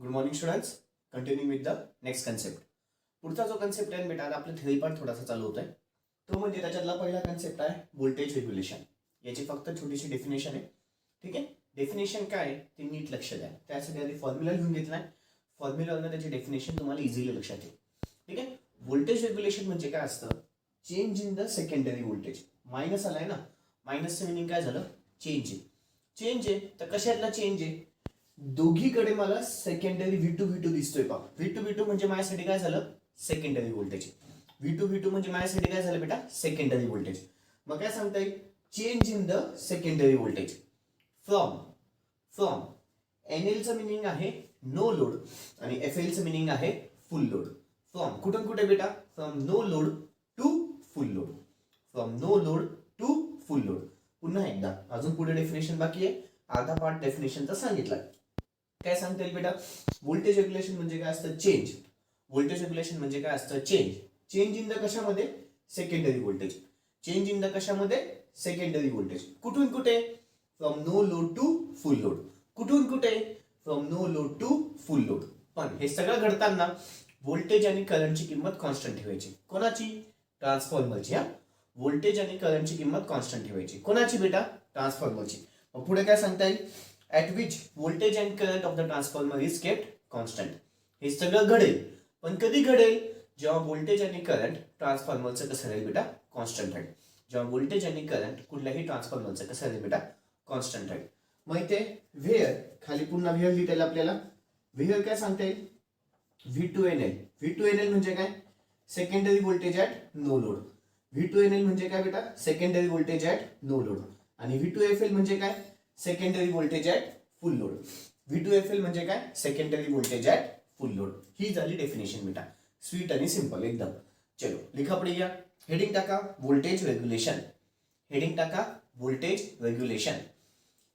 Good morning students. Continue with the next concept. पुढचा जो concept आहे बेटा, आपला थेरी पार्ट थोडासा चालू होतोय. तो म्हणजे त्याच्यातला पहिला कन्सेप्ट आहे व्होल्टेज रेग्युलेशन. याची फक्त छोटीशी डेफिनेशन आहे. ठीक आहे, डेफिनेशन काय आहे ते नीट लक्ष द्या. त्यासाठी आधी फॉर्म्युला लिहून घेतलाय. फॉर्म्युलावरनं त्याची डेफिनेशन तुम्हाला इझिली लक्षात येईल. ठीक आहे, व्होल्टेज रेग्युलेशन म्हणजे काय असतं? Change in the secondary voltage. Minus आलाय ना, मायनसचं मिनिंग काय झालं? चेंज आहे. चेंज आहे तर कशातला चेंज आहे? दोघीकडे मला सेकंडरी V2 दिसतोय पहा. V2 म्हणजे माझ्यासाठी काय झालं? Secondary voltage. V2 म्हणजे माझ्यासाठी काय झालं बेटा? Secondary voltage. मग काय सांगता येईल? Change in the secondary voltage from NL चं मिनिंग आहे नो लोड आणि FL चं मिनिंग आहे फुल लोड. फ्रॉम कुठून कुठे बेटा? From no load to full load. From no load to full load. पुन्हा एकदा, अजून पुढे डेफिनेशन बाकी आहे. अर्धा पार्ट डेफिनेशनचा सांगितलं. काय सांगता येईल बेटा? व्होल्टेज रेग्युलेशन म्हणजे काय असतं? चेंज. व्होल्टेज रेग्युलेशन म्हणजे काय असतं? चेंज. चेंज इन द कशामध्ये? Secondary voltage. Change in the कशामध्ये? Secondary voltage. कुठून कुठे? From no load to full load. कुठून कुठे? From no load to full load. पण हे सगळं घडताना व्होल्टेज आणि करंटची किंमत कॉन्स्टंट ठेवायची. कोणाची? ट्रान्सफॉर्मरची. हा, व्होल्टेज आणि करंटची किंमत कॉन्स्टंट ठेवायची. कोणाची बेटा? ट्रान्सफॉर्मरची. मग पुढे काय सांगता येईल? at which voltage and current of the transformer is kept constant. हे सगळं घडेल, पण कधी घडेल? जेव्हा व्होल्टेज आणि करंट ट्रान्सफॉर्मरचं कसं राहील बेटा? कॉन्स्टंट राहील. जेव्हा व्होल्टेज आणि करंट कुठल्याही ट्रान्सफॉर्मरचं कसं राहील बेटा? कॉन्स्टंट राहील. मग इथे व्हेअर, खाली पुन्हा व्हेअर लिहिता आपल्याला. व्हेअर काय सांगता येईल? V2NL. V2NL म्हणजे काय? Secondary voltage at no load. V2NL म्हणजे काय बेटा? Secondary voltage at no load. आणि V2FL म्हणजे काय? Secondary voltage at full load. V2FL म्हणजे काय? Secondary voltage at full load. ही झाली डेफिनेशन बेटा. स्वीट आणि सिंपल एकदम. चलो लिखा पडीया. हेडिंग टाका व्होल्टेज रेग्युलेशन. हेडिंग टाका व्होल्टेज रेग्युलेशन.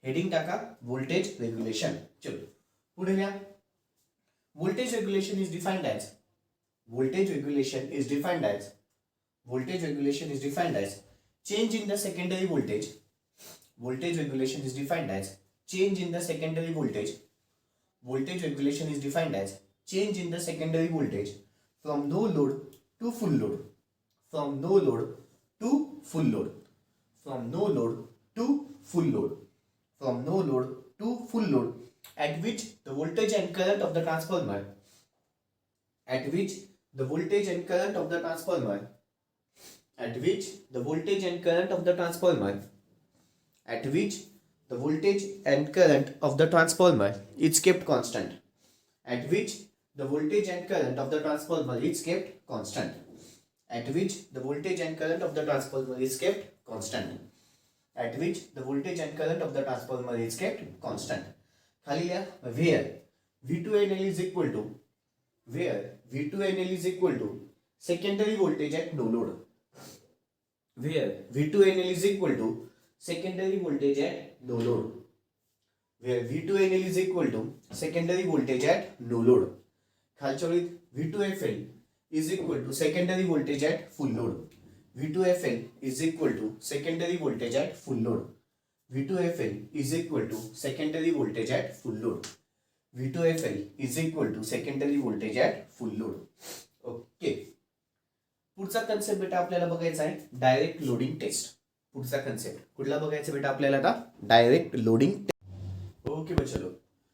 हेडिंग टाका व्होल्टेज रेग्युलेशन. चलो पुढे लिहा. Voltage regulation is defined as. Voltage regulation is defined as. Voltage regulation is defined as change in the secondary voltage. Voltage regulation is defined as change in the secondary voltage. Voltage regulation is defined as change in the secondary voltage from no load to full load. From no load to full load. From no load to full load. From no load to full load at which the voltage and current of the transformer at which the voltage and current of the transformer at which the voltage and current of the transformer at which the voltage and current of the transformer is kept constant. At which the voltage and current of the transformer is kept constant. At which the voltage and current of the transformer is kept constant. At which the voltage and current of the transformer is kept constant. खाली लिहा where V2NL is equal to where V2NL is equal to secondary voltage at no load. Where V2NL is equal to secondary voltage at no load. Where V2NL is equal to secondary voltage at no load. खालच्या ओळीत V2FL is equal to secondary voltage at full load. V2FL is equal to secondary voltage at full load. V2FL is equal to secondary voltage at full load. V2FL is equal to secondary voltage at full load. Okay, पुढचा concept बेटा आपल्याला बघायचा आहे direct loading taste. पुढचा concept कुठला बघायचा बेटा आपल्याला? आता डायरेक्ट लोडिंग. ओके बच्चो,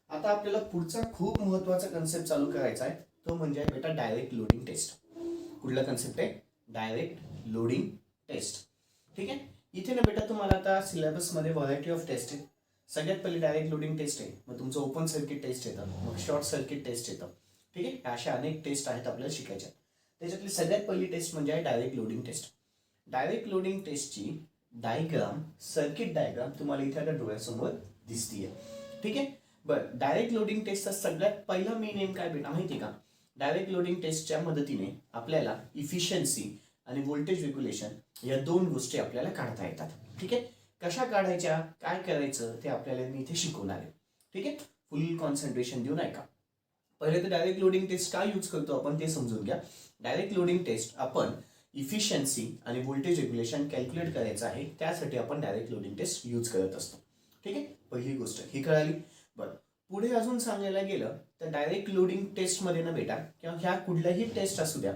आता आपल्याला पुढचा खूप महत्वाचा कन्सेप्ट चालू करायचा आहे. तो म्हणजे बेटा डायरेक्ट लोडिंग टेस्ट. कुठला कन्सेप्ट आहे? Direct loading test. ठीक आहे, इथे ना बेटा तुम्हाला आता सिलेबस मध्ये व्हरायटी ऑफ टेस्ट आहे. सगळ्यात पहिले डायरेक्ट लोडिंग टेस्ट आहे, मग तुमचं ओपन सर्किट टेस्ट येतं, मग शॉर्ट सर्किट टेस्ट येतं. ठीक आहे, अशा अनेक टेस्ट आहेत आपल्याला शिकायच्या. त्याच्यातली सगळ्यात पहिली टेस्ट म्हणजे आहे direct loading test. Direct loading टेस्टची डायग्राम, सर्किट डायग्राम तुम्हाला इथे आता डोळ्यासमोर दिसतीये. ठीक आहे, बरं, डायरेक्ट लोडिंग टेस्टचा सगळ्यात पहिला मेन एम काय बेटा माहिती का? डायरेक्ट लोडिंग टेस्टच्या मदतीने आपल्याला इफिशियन्सी आणि व्होल्टेज रेग्युलेशन या दोन गोष्टी आपल्याला काढता येतात. ठीक आहे, कशा काढायच्या, काय करायचं ते आपल्याला मी इथे शिकवणार आहे. ठीक आहे, फुल कॉन्सन्ट्रेशन देऊन ऐका. पहिले तर डायरेक्ट लोडिंग टेस्ट का यूज करतो आपण ते समजून घ्या. डायरेक्ट लोडिंग टेस्ट आपण इफिशियन्सी आणि व्होल्टेज रेग्युलेशन कॅल्क्युलेट करायचं आहे, त्यासाठी आपण डायरेक्ट लोडिंग टेस्ट यूज करत असतो. ठीक आहे, पहिली गोष्ट ही कळाली. बरं, पुढे अजून सांगायला गेलं तर डायरेक्ट लोडिंग टेस्टमध्ये ना बेटा, किंवा ह्या कुठल्याही टेस्ट असू द्या,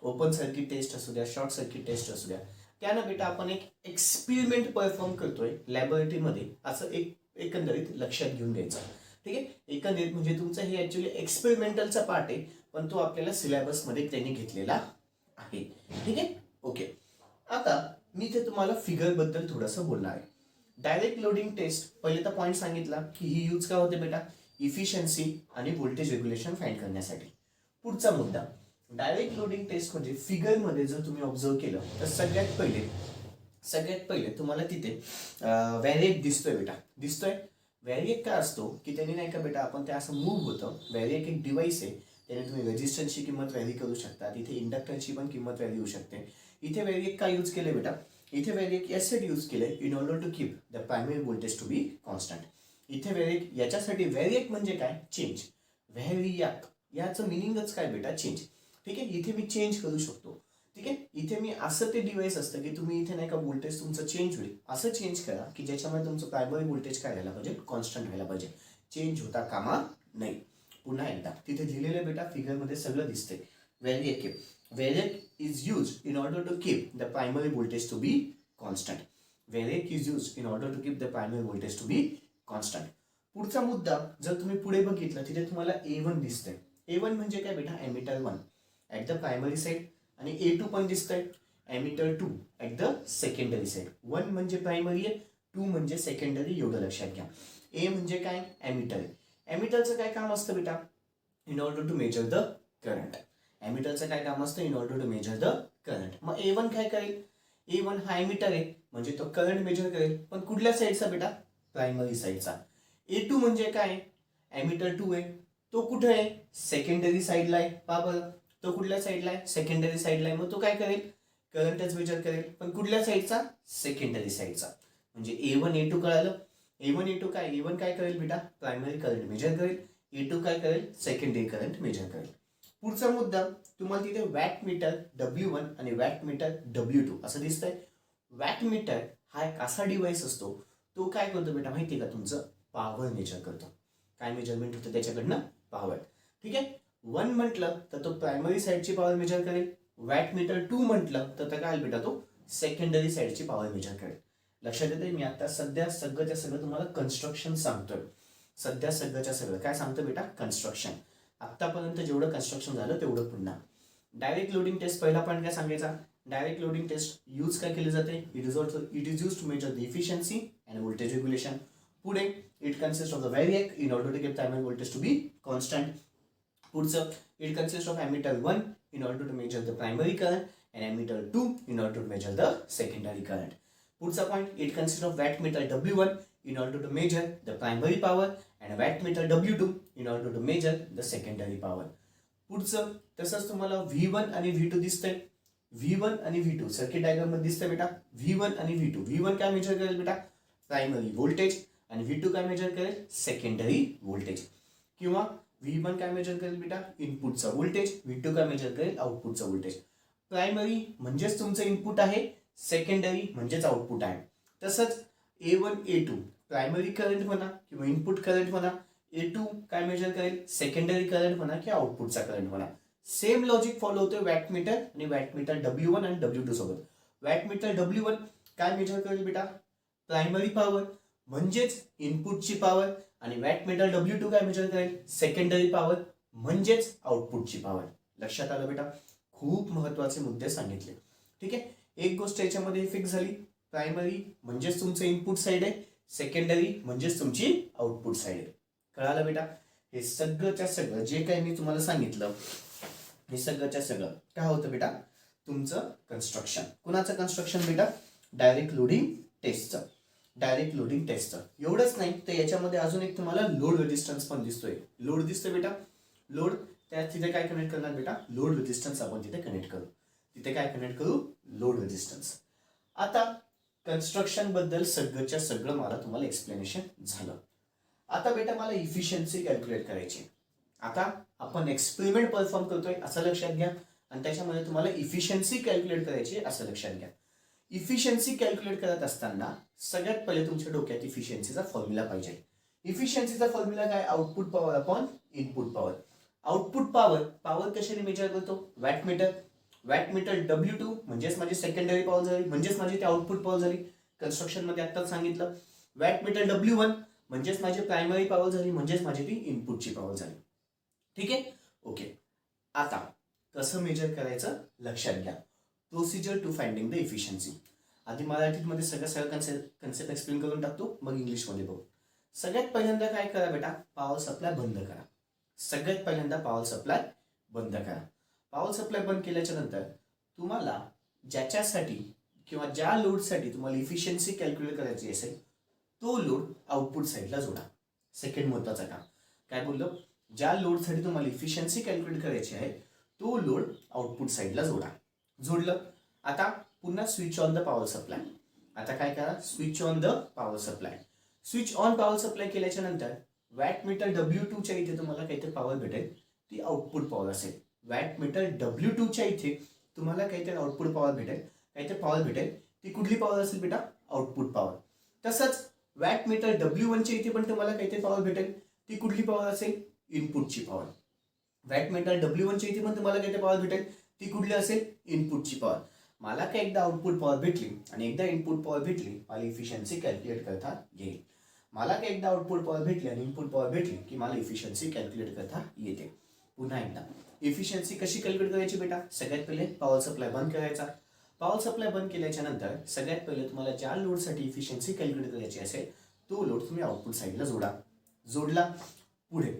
ओपन सर्किट टेस्ट असू द्या, शॉर्ट सर्किट टेस्ट असू द्या, त्यानं बेटा आपण एक एक्सपेरिमेंट परफॉर्म करतोय लॅबोरेटरीमध्ये, असं एकंदरीत लक्षात घेऊन घ्यायचं. ठीक आहे, एकंदरीत म्हणजे तुमचं हे ऍक्च्युली एक्सपेरिमेंटलचा पार्ट आहे, पण तो आपल्याला सिलेबसमध्ये त्यांनी घेतलेला आहे. ठीक आहे, ओके. आता मी ते तुम्हाला फिगर बद्दल थोडंसं बोलणार आहे. डायरेक्ट लोडिंग टेस्ट, पहिले तर पॉईंट सांगितला की ही यूज का होते बेटा, इफिशियन्सी आणि व्होल्टेज रेग्युलेशन फाइंड करण्यासाठी. पुढचा मुद्दा, डायरेक्ट लोडिंग टेस्ट म्हणजे फिगरमध्ये जर तुम्ही ऑब्झर्व केलं तर सगळ्यात पहिले तुम्हाला तिथे व्हॅरिएक दिसतोय बेटा, दिसतोय. व्हॅरिएक काय असतो की त्यांनी नाही का बेटा, आपण ते असं मूव्ह होतं. व्हॅरिएक एक डिव्हाइस आहे, त्याने तुम्ही रेजिस्टन्सची किंमत व्हॅरी करू शकता, इथे इंडक्टन्सची पण किंमत व्हॅरी होऊ शकते. इथे व्हॅरिएक काय यूज केले बेटा, इथे व्हॅरिएक यासाठी यूज केले in order to keep the primary voltage to be constant. इथे व्हॅरिएक याच्यासाठी, व्हॅरिएक म्हणजे काय, चेंज. व्हॅरिएक याचं मिनिंगच काय बेटा, चेंज. ठीक आहे, इथे मी चेंज करू शकतो. ठीक आहे, इथे मी असं ते डिव्हाइस असतं की तुम्ही इथे नाही का व्होल्टेज तुमचं चेंज होईल, असं चेंज करा की ज्याच्यामध्ये तुमचं प्रायमरी व्होल्टेज काय व्हायला पाहिजे, कॉन्स्टंट व्हायला पाहिजे, चेंज होता कामा नाही. पुन्हा एकदा तिथे लिहिलेलं बेटा फिगरमध्ये सगळं दिसतंय. व्हॅरिएक is used in order to keep the primary voltage to be constant. Variac is used in order to keep the primary voltage to be constant. पुढचा मुद्दा जर तुम्ही पुढे बघितलं तिथे तुम्हाला A1 दिसतंय. A1 म्हणजे काय बेटा, emitter 1 at the primary side, आणि A2 पण दिसतंय, emitter 2 at the secondary side. 1 म्हणजे प्रायमरी आहे, 2 म्हणजे सेकंडरी, एवढं लक्षात घ्या. A म्हणजे काय, एमिटर आहे. एमिटरचं काय काम असतं बेटा, in order to measure the current. एमिटरचं काय काम असतं, in order to measure the current. मग A1 काय करेल, A1 हा एमिटर आहे म्हणजे तो करंट मेजर करेल, पण कुठल्या साईडचा बेटा, प्रायमरी साईडचा. A2 म्हणजे काय, एमिटर 2 आहे, तो कुठे आहे, सेकंडरी साईडला आहे. बरोबर, तो कुठल्या साईडला आहे, सेकंडरी साईडला आहे. मग तो काय करेल, करंटच मेजर करेल, पण कुठल्या साईडचा, सेकंडरी साईडचा. म्हणजे A1 A2 कळालं. A1 A2 काय, A1 काय करेल बेटा, प्रायमरी करंट मेजर करेल, A2 काय करेल, सेकंडरी करंट मेजर करेल. पुढचा मुद्दा, तुम्हाला तिथे वॅट मीटर W1 आणि वॅट मीटर W2 असं दिसतंय. वॅट मीटर हा एक असा डिव्हाइस असतो, तो काय करतो बेटा माहिती आहे का, तुमचं पॉवर मेजर करतो. काय मेजरमेंट होतं त्याच्याकडनं, पॉवर. ठीक आहे, 1 म्हटलं तर तो प्रायमरी साईडची पॉवर मेजर करेल. वॅट मीटर 2 म्हटलं तर काय बेटा, तो सेकंडरी साईडची पॉवर मेजर करेल. लक्षात येते, मी आता सध्या सगळंच्या सगळं तुम्हाला कन्स्ट्रक्शन सांगतोय. सध्या सगळंच्या सगळं काय सांगतो बेटा, कन्स्ट्रक्शन. आतापर्यंत जेवढं कन्स्ट्रक्शन झालं तेवढं पुन्हा. डायरेक्ट लोडिंग टेस्ट, पहिला पॉईंट काय सांगायचा, डायरेक्ट लोडिंग टेस्ट यूज काय केली जाते, it is use to measure the efficiency and voltage regulation. पुढे, it consist of the variac in order to keep primary voltage to be constant. पुढचं, it consist of ammeter 1 in order to measure the primary current and ammeter 2 in order to measure the secondary current. पुढचा point, it consist of wattmeter W1 in order to measure the primary power and wattmeter W2 in order to measure the secondary power. पुढचं, तसंच तुम्हाला V1 आणि V2 दिसतंय. V1 आणि V2 circuit diagram मध्ये दिसतंय बेटा. V1 आणि V2, V1 काय मेजर करेल बेटा, प्रायमरी व्होल्टेज, आणि V2 काय मेजर करेल, सेकंडरी व्होल्टेज. किंवा V1 काय मेजर करेल बेटा, इनपुटचा व्होल्टेज, V2 काय मेजर करेल, आउटपुटचा व्होल्टेज. प्रायमरी म्हणजेच तुमचं इनपुट आहे, सेकंडरी म्हणजेच आउटपुट आहे. तसंच A1 A2 प्रायमरी करंट म्हणा किंवा इनपुट करंट म्हणा, A2 काय मेजर करेल, सेकंडरी करंट म्हणा किंवा आउटपुटचा करंट म्हणा. सेम लॉजिक फॉलो होतोय वॅटमीटर आणि वॅटमीटर W1 आणि W2 सोबत. वॅटमीटर W1 काय मेजर करेल बेटा, प्रायमरी पॉवर म्हणजेच इनपुटची पॉवर, आणि वॅटमीटर W2 काय मेजर करेल, सेकंडरी पॉवर म्हणजेच आउटपुटची पॉवर. लक्षात आलं बेटा, खूप महत्वाचे मुद्दे सांगितले. ठीक आहे, एक गोष्ट याच्यामध्ये फिक्स झाली, प्रायमरी म्हणजेच तुमचं इनपुट साइड आहे, सेकंडरी म्हणजेच तुमची आउटपुट साइड आहे. कळालं बेटा, हे सगळंच्या सगळं जे काही मी तुम्हाला सांगितलं, हे सगळंच्या सगळं काय होतं बेटा, तुमचं कन्स्ट्रक्शन. कुणाचं कन्स्ट्रक्शन बेटा, डायरेक्ट लोडिंग टेस्टचं. डायरेक्ट लोडिंग टेस्टचं एवढंच नाही तर याच्यामध्ये अजून एक तुम्हाला लोड रेजिस्टन्स पण दिसतोय. लोड दिसतोय बेटा, लोड, त्या तिथे काय कनेक्ट करणार बेटा, लोड रेजिस्टन्स आपण तिथे कनेक्ट करू. तिथे काय कनेक्ट करू, लोड रेजिस्टन्स. आता कन्स्ट्रक्शन बद्दल सगळंच्या सगळं मला तुम्हाला एक्सप्लेनेशन झालं. आता बेटा मला इफिशियन्सी कॅल्क्युलेट करायची. आता आपण एक्सपेरिमेंट परफॉर्म करतोय असं लक्षात घ्या, आणि त्याच्यामध्ये तुम्हाला इफिशियन्सी कॅल्क्युलेट करायची असं लक्षात घ्या. इफिशियन्सी कॅल्क्युलेट करत असताना सगळ्यात पहिले तुमच्या डोक्यात इफिशियन्सीचा फॉर्म्युला पाहिजे. इफिशियन्सीचा फॉर्म्युला काय, output power upon input power. Output power कशाने मेजर करतो, वॅटमीटर. वॅटमीटर W2 म्हणजेच माझी सेकंडरी पॉवर झाली, म्हणजेच माझी ती आउटपुट पॉवर झाली. कन्स्ट्रक्शन मध्ये आत्ताच सांगितलं. वॅटमीटर W1 म्हणजेच माझी प्रायमरी पॉवर झाली, म्हणजेच माझी ती इनपुटची पॉवर झाली. ठीक आहे, ओके. आता कसं मेजर करायचं लक्षात घ्या. Procedure to finding the efficiency. आधी मराठीमध्ये सगळं कन्सेप्ट एक्सप्लेन करून टाकतो, मग इंग्लिशमध्ये बघू. सगळ्यात पहिल्यांदा काय करा बेटा, पॉवर सप्लाय बंद करा. सगळ्यात पहिल्यांदा पॉवर सप्लाय बंद करा. पॉवर सप्लाय बंद केल्याच्या नंतर तुम्हाला ज्याच्यासाठी किंवा ज्या लोडसाठी तुम्हाला इफिशियन्सी कॅल्क्युलेट करायची असेल तो लोड आउटपुट साईडला जोडा. सेकंड महत्वाचं काम काय बोललो, ज्या लोडसाठी तुम्हाला इफिशियन्सी कॅल्क्युलेट करायची आहे तो लोड आउटपुट साईडला जोडा. जोडलं. आता पुन्हा switch on the power supply. आता काय करा, switch on the power supply. Switch on power supply केल्याच्या नंतर वॅटमीटर W2 च्या इथे तुम्हाला काहीतरी पॉवर भेटेल, ती आउटपुट पॉवर असेल. वॅटमीटर W2 च्या इथे तुम्हाला काहीतरी आउटपुट पॉवर भेटेल, काहीतरी पॉवर भेटेल, ती कुठली पॉवर असेल बेटा, आउटपुट पॉवर. तसंच वॅटमीटर W1 च्या इथे पण तुम्हाला काहीतरी पॉवर भेटेल, ती कुठली पॉवर असेल, इनपुटची पॉवर. वॅटमीटर W1 च्या इथे पण तुम्हाला काहीतरी पॉवर भेटेल, ती कुठली असेल, इनपुटची पॉवर. मला काय एकदा आउटपुट पॉवर भेटली आणि एकदा इनपुट पॉवर भेटली, मला इफिशियन्सी कॅल्क्युलेट करता येईल. मला काय एकदा आउटपुट पॉवर भेटली आणि इनपुट पॉवर भेटली की मला इफिशियन्सी कॅल्क्युलेट करता येते. पुन्हा एकदा इफिशियन्सी कशी कॅल्क्युलेट करायची बेटा, सगळ्यात पहिले पॉवर सप्लाय बंद करायचा. पॉवर सप्लाय बंद केल्याच्या नंतर सगळ्यात पहिले तुम्हाला ज्या लोडसाठी इफिशियन्सी कॅल्क्युलेट करायची असेल तो लोड तुम्ही आउटपुट साईडला जोडा. जोडला. पुढे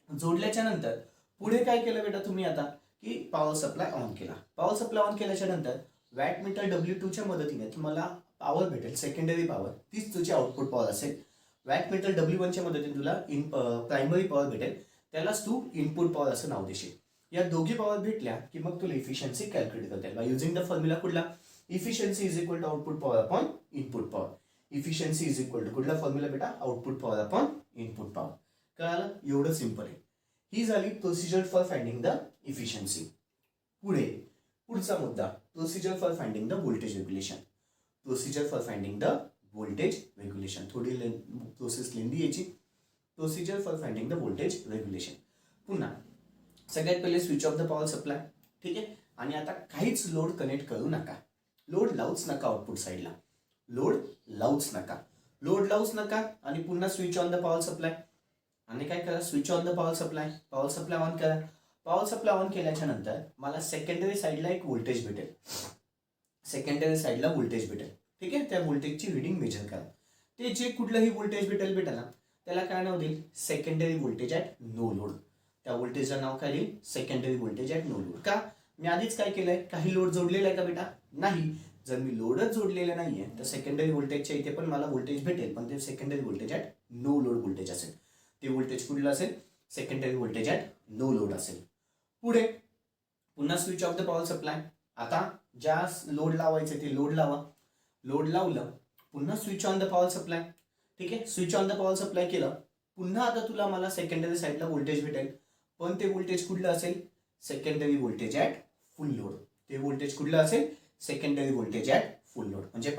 जोडल्याच्या नंतर पुढे काय केलं बेटा तुम्ही आता की पॉवर सप्लाय ऑन केला. पॉवर सप्लाय ऑन केल्याच्या नंतर वॅटमीटर W2 च्या मदतीने तुम्हाला पॉवर भेटेल, सेकंडरी पॉवर, तीच तुझी आउटपुट पॉवर असेल. वॅटमीटर W1 च्या मदतीने तुला प्रायमरी पॉवर भेटेल, त्यालाच तू इनपुट पॉवर असं नाव देशील. या दोघी पॉवर भेटल्या की मग तुला इफिशियन्सी कॅल्क्युलेट करता येईल बाय युझिंग द फॉर्म्युला कुठला, efficiency is equal to output power upon input power. Efficiency is equal to कुठला फॉर्म्युला बेटा, output power upon input power. कळालं, एवढं सिंपल आहे. ही झाली procedure for finding the efficiency. पुढचा मुद्दा, procedure for finding the voltage regulation. Procedure for finding the voltage regulation. थोडी प्रोसेस लेंदी याची. Procedure for finding the voltage regulation. पुन्हा सगळ्यात पहिले switch off the power supply. ठीक आहे, आणि आता काहीच लोड कनेक्ट करू नका, लोड लावूच नका आउटपुट साईडला, लोड लावूच नका, लोड लावूच नका. आणि पुन्हा switch on the power supply. आणि काय करा, switch on the power supply. Power supply on करा. पॉवर सप्लाय ऑन केल्याच्या नंतर मला सेकंडरी साईडला एक व्होल्टेज भेटेल, सेकंडरी साईडला व्होल्टेज भेटेल. ठीक आहे, त्या व्होल्टेजची रिडिंग मेजर करा. ते जे कुठलंही व्होल्टेज भेटेल ना त्याला काय नाव देईल, secondary voltage at no load. त्या व्होल्टेजचं नाव काय देईल, secondary voltage at no load. का, मी आधीच काय केलंय, काही लोड जोडलेला आहे का बेटा, नाही. जर मी लोडच जोडलेला नाहीये तर सेकंडरी व्होल्टेजच्या इथे पण मला व्होल्टेज भेटेल, पण ते secondary voltage at no load voltage असेल. ते व्होल्टेज कुठलं असेल, secondary voltage at no load असेल. पुढे पुन्हा switch off the power supply. आता ज्या लोड लावायचे ते लोड लावा. लोड लावलं, पुन्हा switch on the power supply. ठीक आहे, switch on the power supply केलं. पुन्हा आता तुला मला सेकंडरी साईडला व्होल्टेज भेटेल, पण ते व्होल्टेज कुठलं असेल, secondary voltage at full load. ते व्होल्टेज कुठलं असेल, secondary voltage at full load. म्हणजे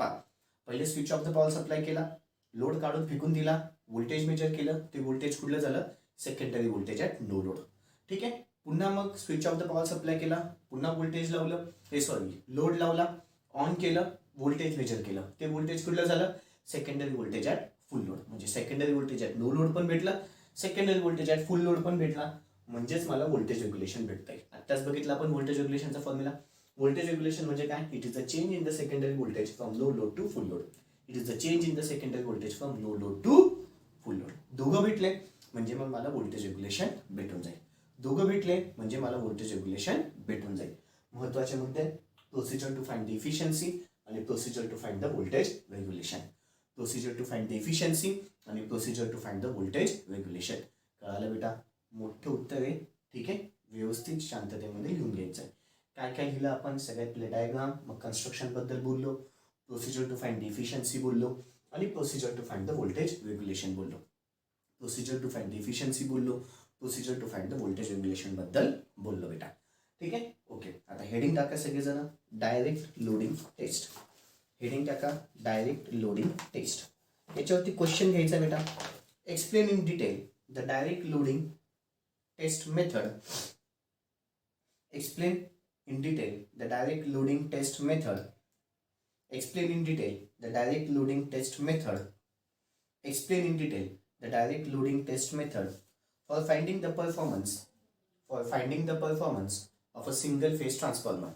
पहिले switch off the power supply केला, लोड काढून फेकून दिला, व्होल्टेज मेजर केलं, ते व्होल्टेज कुठलं झालं, secondary voltage at no load. ठीक आहे, पुन्हा मग switch off the power supply केला, पुन्हा व्होल्टेज लावलं, लोड लावला, ऑन केलं, व्होल्टेज मेजर केलं, ते व्होल्टेज कुठलं झालं, secondary voltage at full load. म्हणजे secondary voltage at no load पण भेटला, secondary voltage at full load पण भेटला, म्हणजेच मला व्होल्टेज रेग्युलेशन भेटतंय. आत्ताच बघितलं आपण व्होल्टेज रेग्युलेशनचा फॉर्म्युला. व्होल्टेज रेग्युलेशन म्हणजे काय, it is the change in the secondary voltage from no load to full load. It is the change in the secondary voltage from no load to full load. दोघं भेटले म्हणजे मग मला voltage regulation भेटून जाईल. दोघं भेटले म्हणजे मला व्होल्टेज रेग्युलेशन भेटून जाईल. महत्वाचे मुद्दे, procedure to find the efficiency आणि procedure to find the voltage regulation. Procedure to find the efficiency आणि procedure to find the voltage regulation. कळालं बेटा, मोठं उत्तर आहे. ठीक आहे, व्यवस्थित शांततेमध्ये लिहून घ्यायचं आहे. काय काय लिहिलं आपण, सगळ्यात पहिले डायग्राम, मग कन्स्ट्रक्शन बद्दल बोललो, procedure to find the efficiency बोललो आणि procedure to find the voltage regulation बोललो. Procedure to find the efficiency बोललो, procedure to find the voltage regulation बद्दल बोललो बेटा. ठीक आहे, ओके. आता हेडिंग टाका सगळेजण, डायरेक्ट लोडिंग टेस्ट. हेडिंग टाका, डायरेक्ट लोडिंग टेस्ट. याच्यावरती क्वेश्चन घ्यायचा बेटा. Explain in detail the direct loading test method. Explain in detail the direct loading test method. Explain in detail the direct loading test method. Explain in detail the direct loading test method for finding the performance. For finding the performance of a single phase transformer.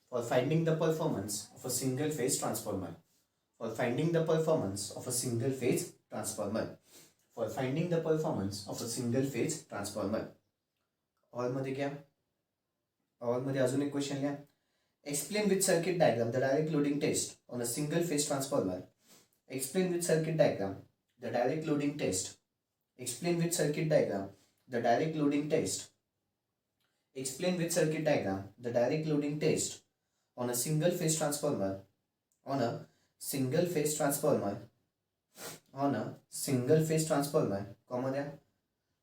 For finding the performance of a single phase transformer. For finding the performance of a single phase transformer. For finding the performance of a single phase transformer. और मध्ये क्या? और मध्ये अजून एक question लिहा. Explain with circuit diagram the direct loading test on a single phase transformer. Explain with circuit diagram the direct loading test. Explain with circuit diagram the direct loading test. Explain with circuit diagram the direct loading test on a single phase transformer. On a single phase transformer. On a single phase transformer. Comma there.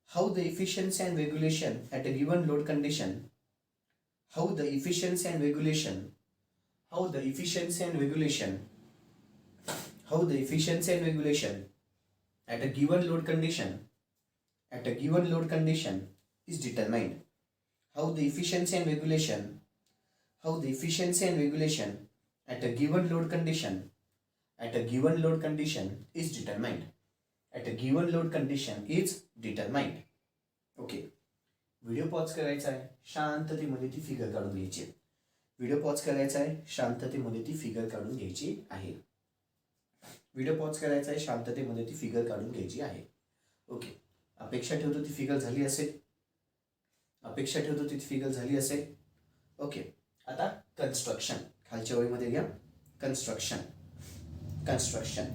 How the efficiency and regulation at a given load condition. How the efficiency and regulation. How the efficiency and regulation. How the efficiency and regulation at a given load condition. At a given load condition is determined. How the efficiency and regulation. How the efficiency and regulation at a given load condition. At a given load condition is determined. At a given load condition is determined. Okay. Video pause करायचा आहे, शांततेमध्ये ती figure काढून घ्यायची आहे. Video pause करायचा आहे, शांततेमध्ये ती figure काढून घ्यायची आहे. व्हिडिओ पॉज करायचा आहे, शांततेमध्ये ती फिगर काढून घ्यायची आहे. ओके. अपेक्षा ठेवतो ती फिगर झाली असेल. अपेक्षा ठेवतो ती फिगर झाली असेल. ओके. आता कन्स्ट्रक्शन खालच्या ओळीमध्ये घ्या. Construction. Construction.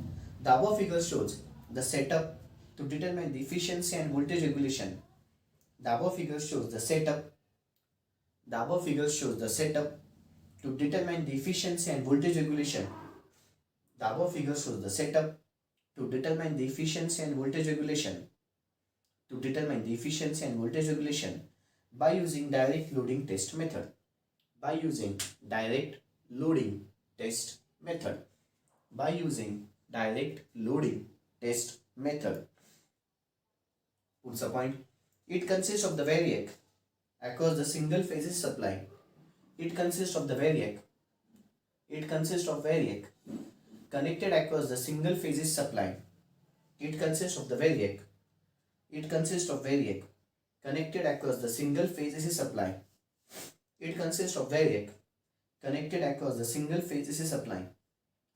The above figure shows the setup to determine the efficiency and voltage regulation. The above figure shows the setup. The above figure shows the setup to determine the efficiency and voltage regulation. The above figure shows the setup to determine the efficiency and voltage regulation. To determine the efficiency and voltage regulation by using direct loading test method. By using direct loading test method. By using direct loading test method. What's the point? It consists of the variac across the single phases supply. It consists of the variac. It consists of variac connected across the single phases supply. It consists of the variac. It consists of variac connected across the single phases supply. It consists of variac connected across the single phases supply.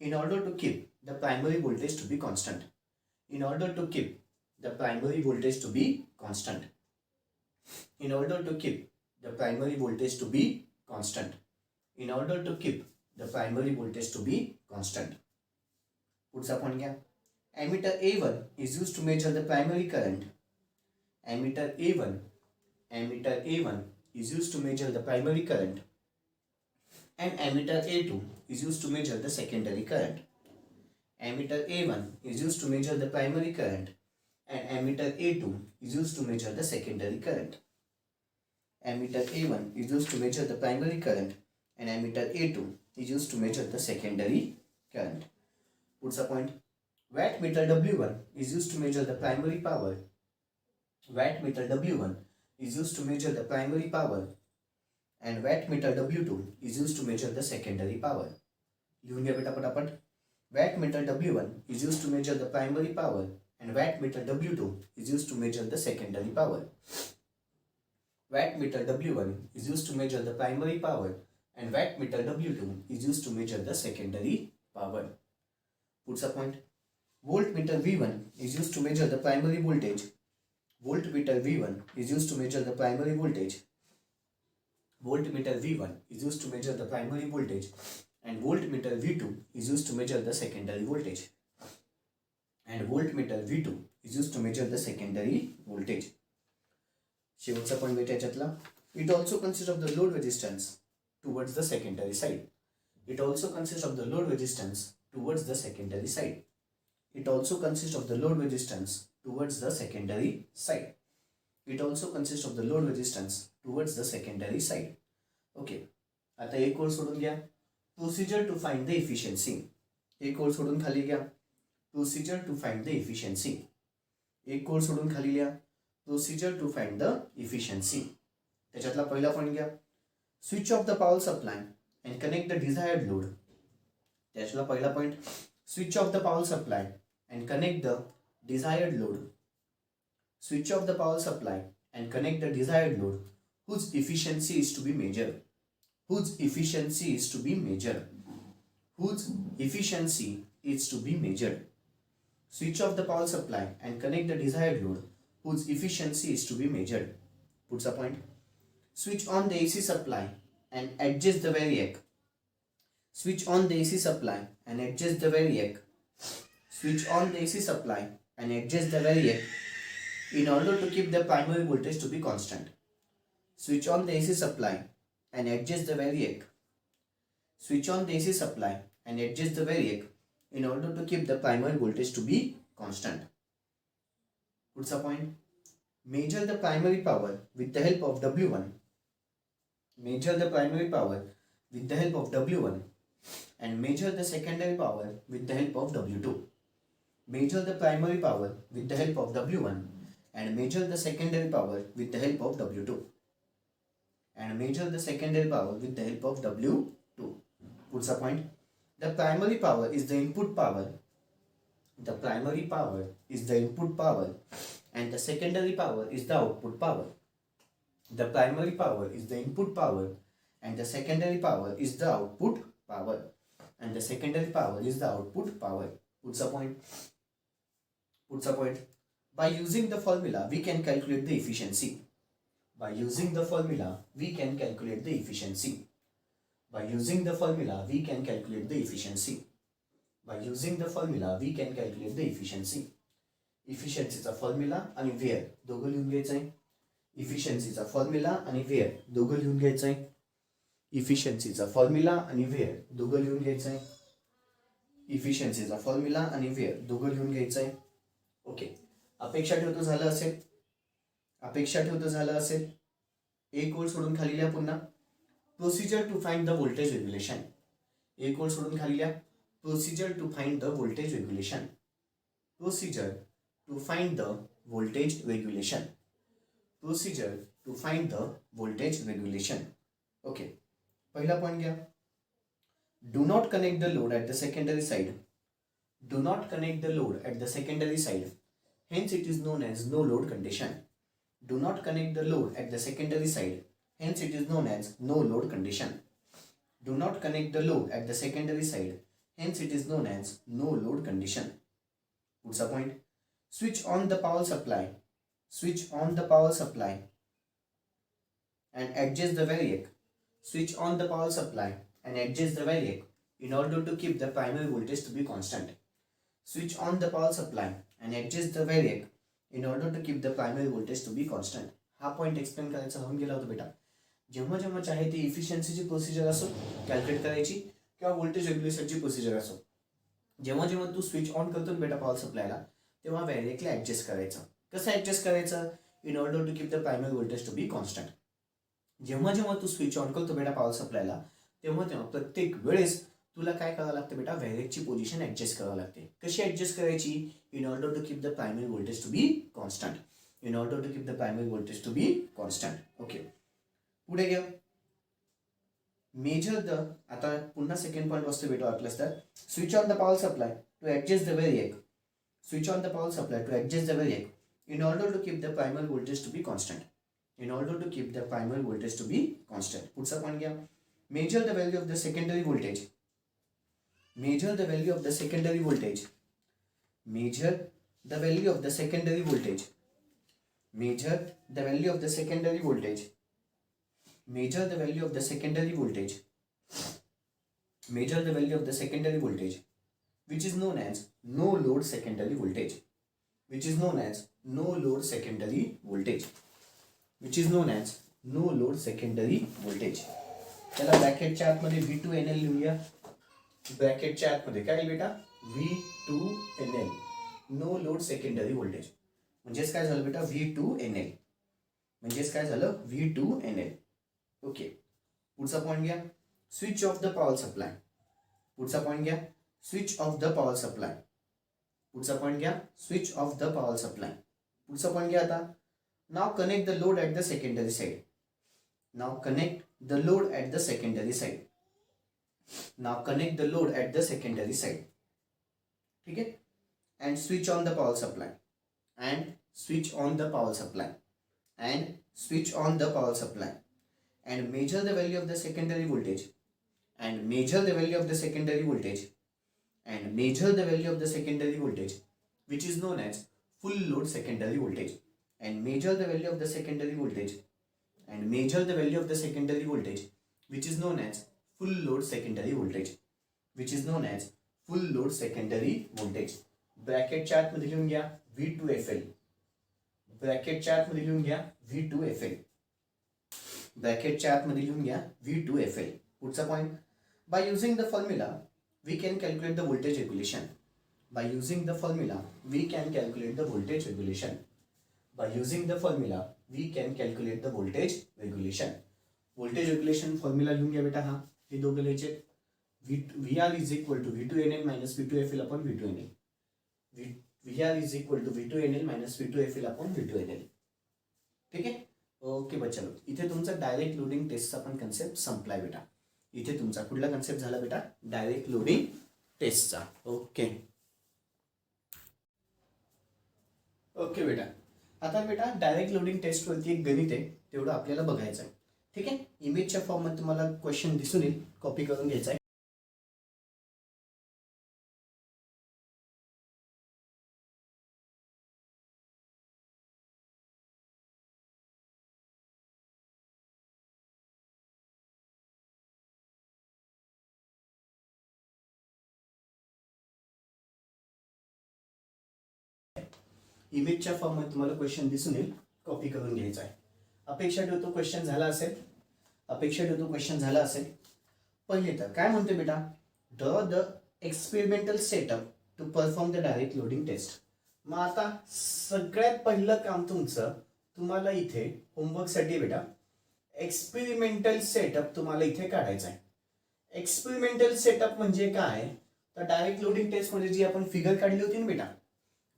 In order to keep the primary voltage to be constant. In order to keep the primary voltage to be constant. In order to keep the primary voltage to be constant. In order to keep the primary voltage to be constant. पुढचा point घ्या. Ammeter A1 is used to measure the primary current. Ammeter A1. Ammeter A1 is used to measure the primary current. And ammeter A2 is used to measure the secondary current. Ammeter A1 is used to measure the primary current and ammeter A2 is used to measure the secondary current. Ammeter A1 is used to measure the primary current and ammeter A2 is used to measure the secondary current. Puts a point. Wattmeter W1 is used to measure the primary power. Wattmeter W1 is used to measure the primary power. And wattmeter W2 is used to measure the secondary power. लिहून घ्या बेटा पटापट. Wattmeter W1 is used to measure the primary power and wattmeter W2 is used to measure the secondary power. Wattmeter W1 is used to measure the primary power and wattmeter W2 is used to measure the secondary power. Puts a point. Voltmeter V1 is used to measure the primary voltage. Voltmeter V1 is used to measure the primary voltage. Voltmeter V1 is used to measure the primary voltage and voltmeter V2 is used to measure the secondary voltage. And voltmeter V2 is used to measure the secondary voltage. शेवटचा point भेट याच्यातला. It also consists of the load resistance towards the secondary side. It also consists of the load resistance towards the secondary side. It also consists of the load resistance towards the secondary side. It also consists of the load resistance towards the secondary side. Okay. आता एक ओळ सोडून घ्या. Procedure to find the efficiency. एक ओळ सोडून खाली घ्या. Procedure to find the efficiency. एक कोड सोडून खाली लिहा. Procedure to find the efficiency. त्याच्यातला पहिला पॉईंट घ्या. Switch off the power supply and connect the desired load. त्याच्यातला पहिला point, switch off the power supply and connect the desired load. Switch off the power supply and connect the desired load whose efficiency is to be measured. Whose efficiency is to be measured. Whose efficiency is to be measured. Switch off the power supply and connect the desired load whose efficiency is to be measured. Puts a point. Switch on the AC supply and adjust the variac. Switch on the AC supply and adjust the variac. Switch on the AC supply and adjust the variac in order to keep the primary voltage to be constant. Switch on the AC supply and adjust the variac. Switch on the AC supply and adjust the variac in order to keep the primary voltage to be constant. What's the point? Measure the primary power with the help of W1. Measure the primary power with the help of W1 and measure the secondary power with the help of W2. Measure the primary power with the help of W1 and measure the secondary power with the help of W2. And measure the secondary power with the help of W2. What's the point? The primary power is the input power. The primary power is the input power and the secondary power is the output power. The primary power is the input power and the secondary power is the output power. And the secondary power is the output power. What's the point? What's the point? By using the formula, we can calculate the efficiency. By using the formula, we can calculate the efficiency. By using the formula, we can calculate the efficiency. By using the formula, we can calculate the efficiency. Efficiencyचा formula आणि वेअर दोघं लिहून घ्यायचं आहे. इफिशियन्सीचा formula आणि वेअर दोघं लिहून घ्यायचं आहे. इफिशियन्सीचा फॉर्म्युला आणि वेअर दोघं लिहून घ्यायचं आहे. इफिशियन्सीचा फॉर्म्युला आणि वेअर दोघं लिहून घ्यायचं आहे. ओके, अपेक्षा ठेवतो झालं असेल. अपेक्षा ठेवतो झालं असेल. एक ओळ सोडून खाली लिहा पुन्हा. Procedure to find the voltage regulation. एक ओळ सोडून खाली लिहा. Procedure to find the voltage regulation. Procedure to find the voltage regulation. Procedure to find the voltage regulation. Okay, पहिला पॉईंट घ्या. Do not connect the load at the secondary side. Do not connect the load at the secondary side. Hence it is known as no load condition. Do not connect the load at the secondary side. Hence it is known as no load condition. Do not connect the load at the secondary side. Hence it is known as no load condition. What's the point? Switch on the power supply. Switch on the power supply and adjust the variac. Switch on the power supply and adjust the variac in order to keep the primary voltage to be constant. Switch on the power supply and adjust the variac in order to keep the primary voltage to be constant. हा point explain करायचा होऊन गेला होता बेटा. जेव्हा जेव्हा चाहे ती इफिशियन्सीची प्रोसिजर असो कॅल्क्युलेट करायची किंवा व्होल्टेज रेग्युलेशनची प्रोसिजर असो, जेव्हा जेव्हा तू स्विच ऑन करतो बेटा पॉवर सप्लायला तेव्हा व्हॅरिएकला ॲडजस्ट करायचं. कसं ॲडजस्ट करायचं? In order to keep the primary voltage to be constant. जेव्हा जेव्हा तू स्विच ऑन करतो बेटा पॉवर सप्लायला तेव्हा तेव्हा प्रत्येक वेळेस तुला काय करावं लागतं बेटा? व्हॅरिएकची पोझिशन ॲडजस्ट करावं लागते. कशी ॲडजस्ट करायची? In order to keep the primary voltage to be constant. In order to keep the primary voltage to be constant. Okay, पुढे घ्या. मेजर द, आता पुन्हा सेकंड पॉईंट वाचतो बेटा वाटलंस तर. Switch on the power supply to adjust the variac. Switch on the power supply to adjust the variac in order to keep the primary voltage to be constant. In order to keep the primary voltage to be constant. पुढचा point घ्या. Measure the value of the secondary voltage. Measure the value of the secondary voltage. Measure the value of the secondary voltage. Measure the value of the secondary voltage. Measure the value of the secondary voltage. Measure the value of the secondary voltage, which is known as no load secondary voltage. Which is known as no load secondary voltage. Which is known as no load secondary voltage. चला ब्रॅकेटच्या आतमध्ये V2NL लिहूया. ब्रॅकेटच्या आतमध्ये काय बेटा? V2NL, no load secondary voltage. म्हणजेच काय झालं बेटा? V2NL. म्हणजेच काय झालं? V2NL. ओके, पुढचा पॉईंट घ्या. Switch off the power supply. पुढचा पॉईंट घ्या. Switch off the power supply. पुढचा पॉईंट घ्या. Switch off the power supply. पुढचा पॉईंट घ्या आता. Now connect the load at the secondary side. Now connect the load at the secondary side. Now connect the load at the secondary side. ठीक आहे. And switch on the power supply. And switch on the power supply. And switch on the power supply. And measure the value of the secondary voltage. And measure the value of the secondary voltage. And measure the value of the secondary voltage which is known as full load secondary voltage. And measure the value of the secondary voltage. And measure the value of the secondary voltage which is known as full load secondary voltage. Which is known as full load secondary voltage. Bracket chart मध्ये लिहून घ्या V2FL. Bracket chart मध्ये लिहून घ्या V2FL. Bracket chart मध्ये लिहून घ्या V2FL. पुढचा point. By using the formula we can calculate the voltage regulation. By using the formula, we can calculate the voltage regulation. By using the formula, we can calculate the voltage regulation. Voltage regulation formula लिहून घ्या बेटा. हा हे दोघं लिहायचे. VR is equal to V2NL minus V2FL upon V2NL. VR is equal to V2NL minus V2FL upon V2NL. ठीक आहे. Okay बच्चा लोक, इथे तुमचा डायरेक्ट लोडिंग टेस्टचा पण कन्सेप्ट संपलाय बेटा. इथे तुमचा कुठला कन्सेप्ट झाला बेटा? डायरेक्ट लोडिंग टेस्टचा. ओके ओके बेटा. आता बेटा डायरेक्ट लोडिंग टेस्टवरती एक गणित आहे, तेवढं आपल्याला बघायचं आहे. ठीक आहे. इमेजच्या फॉर्ममध्ये तुम्हाला क्वेश्चन दिसून येईल, कॉपी करून घ्यायचा आहे. इमेजच्या फॉर्ममध्ये तुम्हाला क्वेश्चन दिसून येईल, कॉपी करून घ्यायचा आहे. अपेक्षा ठेवतो क्वेश्चन झाला असेल. अपेक्षा ठेवतो क्वेश्चन झाला असेल. पहिले तर काय म्हणते बेटा? Draw the experimental setup to perform the direct loading test. मग आता सगळ्यात पहिलं काम तुमचं, तुम्हाला इथे होमवर्कसाठी बेटा एक्सपेरिमेंटल सेटअप तुम्हाला इथे काढायचा आहे. एक्सपेरिमेंटल सेटअप म्हणजे काय? तर डायरेक्ट लोडिंग टेस्ट मध्ये जी आपण फिगर काढली होती ना बेटा,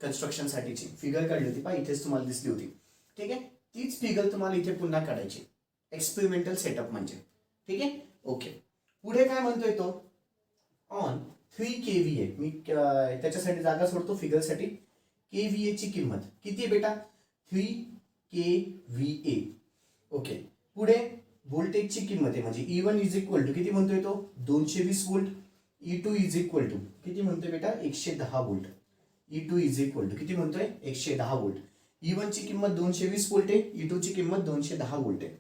कन्स्ट्रक्शन साठीची फिगर काढली होती पहा, इथेच तुम्हाला दिसली होती. ठीक आहे. तीच फिगर तुम्हाला इथे पुन्हा काढायची. एक्सपेरिमेंटल सेटअप म्हणजे. ठीक आहे. ओके. पुढे काय म्हणतोय तो? On 3 kVA. मी त्याच्यासाठी जागा सोडतो फिगरसाठी. kVA ची किंमत किती बेटा? 3 kVA. ओके. पुढे व्होल्टेजची किंमत आहे, म्हणजे E1 इज इक्वल टू किती म्हणतोय तो? 220 volt. E2 is equal to किती म्हणतोय बेटा? 110 volt. E2 is equal to किती म्हणतोय? 110 व्होल्ट. E1 ची किंमत 220 व्होल्ट आहे, E2 ची किंमत 210 व्होल्ट आहे.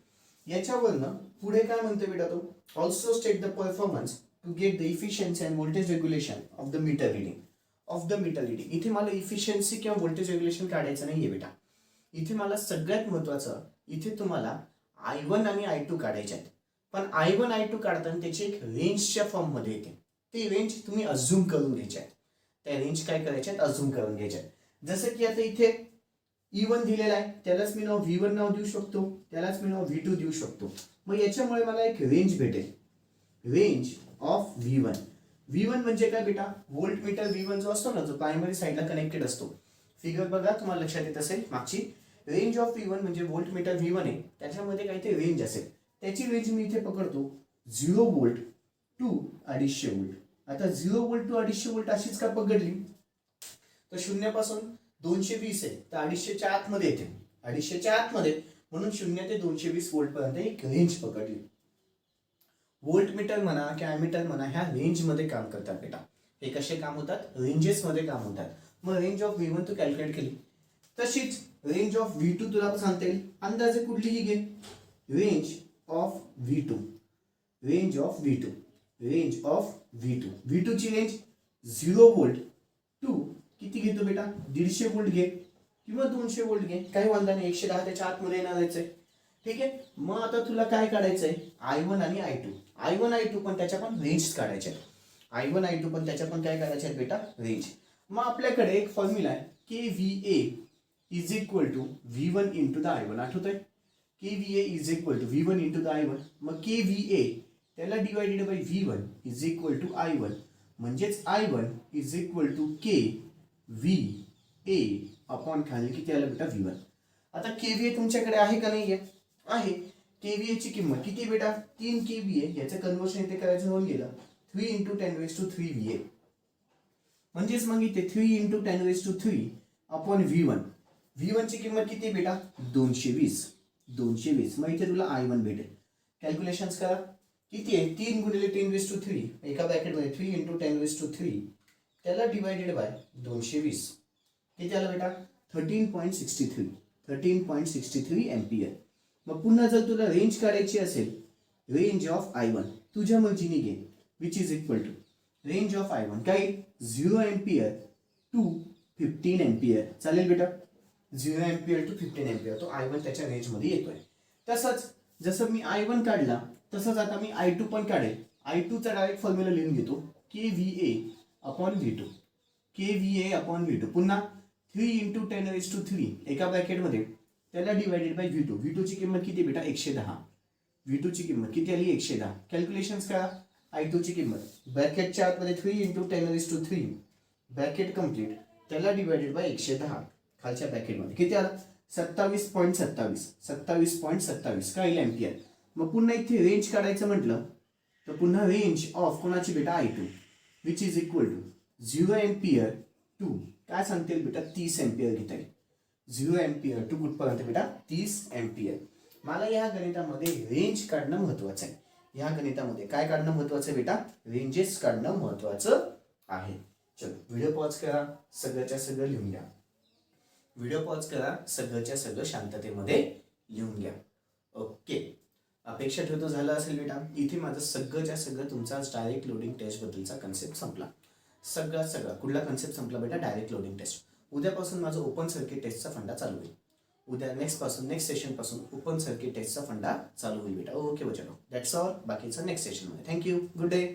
याच्यावरनं पुढे काय म्हणतोय बेटा तो? Also state the performance to get the efficiency and voltage regulation of the meter reading. Of the meter reading. इथे मला इफिशियन्सी किंवा व्होल्टेज रेग्युलेशन काढायचं नाहीये बेटा. इथे मला सगळ्यात महत्वाचं, इथे तुम्हाला I1 आणि I2 काढायचे आहेत. पण I1 I2 काढताना त्याची एक रेंजच्या फॉर्म मध्ये येते. ती रेंज तुम्ही अझ्युम करून घ्यायची आहे. त्या रेंज काय करायच्या आहेत? अझ्युम करून घ्यायच्या आहेत. जसं की आता इथे E1 दिलेला आहे, त्यालाच मी नाव V1 नाव देऊ शकतो, त्यालाच मी नाव V2 देऊ शकतो. मग याच्यामुळे मला एक रेंज भेटेल. Range of V1. V1 म्हणजे काय बेटा? व्होल्ट मीटर V1 जो असतो ना, जो प्रायमरी साईडला कनेक्टेड असतो. फिगर बघा, तुम्हाला लक्षात येत असेल मागची. रेंज ऑफ V1 म्हणजे व्होल्ट मीटर V1 आहे, त्याच्यामध्ये काहीतरी रेंज असेल. त्याची रेंज मी इथे पकडतो 0 व्होल्ट टू 250 व्होल्ट. आता 0 व्होल्ट टू 250 व्होल्ट अशीच का पकडली? तर शून्यापासून 220 आहे, तर 250च्या आतमध्ये येते. 250च्या आतमध्ये, म्हणून 0 ते 220 व्होल्ट पर्यंत एक रेंज पकडली. व्होल्ट मीटर म्हणा किंवा ॲमीटर म्हणा, ह्या रेंज मध्ये काम करतात बेटा. हे कसे काम होतात? रेंजेस मध्ये काम होतात. मग range of V1 Tu calculate केली, तशीच रेंज ऑफ V2 तुला सांगता येईल. अंदाजे कुठलीही घे. Range of V2. Range of V2. Range of V2. V2 ची रेंज 0 व्होल्ट टू किती घेतो बेटा? 150 व्होल्ट घे किंवा 200 व्होल्ट घे, काही वांधा नाही. 110 त्याच्या आतमध्ये येणारच आहे. ठीक आहे. मग आता तुला काय काढायचंय? I1 आणि I2. I1 I2 पण त्याच्या पण रेंज काढायच्या आहेत. I1 I2 पण त्याच्या पण काय करायच्या आहेत बेटा? रेंज. मग आपल्याकडे एक फॉर्म्युला आहे, kVA is equal to V1 into the I1. आठवतंय? kVA is equal to V1 into the I1. मग kVA त्याला divided by V1 is equal to I1, म्हणजेच I1 is equal to kVA upon खाली किती आलं बेटा V1. आता kVA तुमच्याकडे आहे का नाहीये? आहे. केव्हीए ची किंमत किती बेटा? 3 केव्हीए. याचं कन्वर्शन इथे करायचं होऊन गेलं 3 × 10⁻³ VA. म्हणजेच मग इथे 3 × 10⁻³ अपॉन V1. V1 ची किंमत किती बेटा? 220. 220. मग इथे तुला I1 भेटेल. कॅल्क्युलेशन्स करा. किती आहे? 3 × 10⁻³ एका ब्रॅकेटमध्ये 3 × 10⁻³ त्याला डिवायडेड बाय 220. किती आलं बेटा? 13.63. 13.63 एम्पियर. मग पुन्हा जर तुला रेंज काढायची असेल, रेंज ऑफ I1 तुझ्या मर्जीने घे, which is equal to range of I1 काय? 0 एम्पियर टू 15 एम्पियर. चालेल बेटा? 0 एम्पियर टू 15 एम्पियर तो I1 त्याच्या रेंजमध्ये येतोय. तसंच जसं मी I1 काढला तसंच आता मी I2 पण काढेल. I2 चा डायरेक्ट फॉर्म्युला लिहून घेतो, KVA upon V2. KVA upon V2. पुन्हा 3 × 10⁻³ एका ब्रॅकेटमध्ये त्याला डिवायडेड बाय V2. V2 ची किंमत किती बेटा? 110. V2 ची किंमत किती आली? 110. कॅल्क्युलेशन्स करा. I2 ची किंमत ब्रॅकेटच्या आतमध्ये 3 × 10⁻³ ब्रॅकेट कम्प्लीट त्याला डिवायडेड बाय 110 खालच्या ब्रॅकेटमध्ये किती आलं? 27.27. 27.27 काय एम्पियर. मग पुन्हा इथे रेंज काढायचं म्हटलं तर पुन्हा रेंज ऑफ कोणाची बेटा? I2 which is equal to 0 ampere to काय सांगते बेटा? 30 एम्पियर घेता येईल. 0 एम्पियर टू कुठपर्यंत बेटा? 30 एम्पियर. मला या गणितामध्ये रेंज काढणं महत्वाचं आहे. या गणितामध्ये काय काढणं महत्वाचं आहे बेटा? रेंजेस काढणं महत्वाचं आहे. चलो व्हिडिओ पॉज करा, सगळ्याच्या सगळं लिहून घ्या. व्हिडिओ पॉज करा, सगळ्याच्या सगळं शांततेमध्ये लिहून घ्या. ओके. अपेक्षा ठेवतो झालं असेल बेटा. इथे माझं सगळ्याच्या सगळं तुमचा डायरेक्ट लोडिंग टेस्ट बद्दलचा कन्सेप्ट संपला. सगळा कुठला कन्सेप्ट संपला बेटा? Direct loading test. उद्यापासून माझं ओपन सर्किट टेस्टचा फंडा चालू होईल. उद्या नेक्स्ट सेशन पासून ओपन सर्किट टेस्टचा फंडा चालू होईल बेटा. ओके बच्चो, दॅट्स ऑल. बाकीचं नेक्स्ट सेशनमध्ये. थँक्यू. Good day.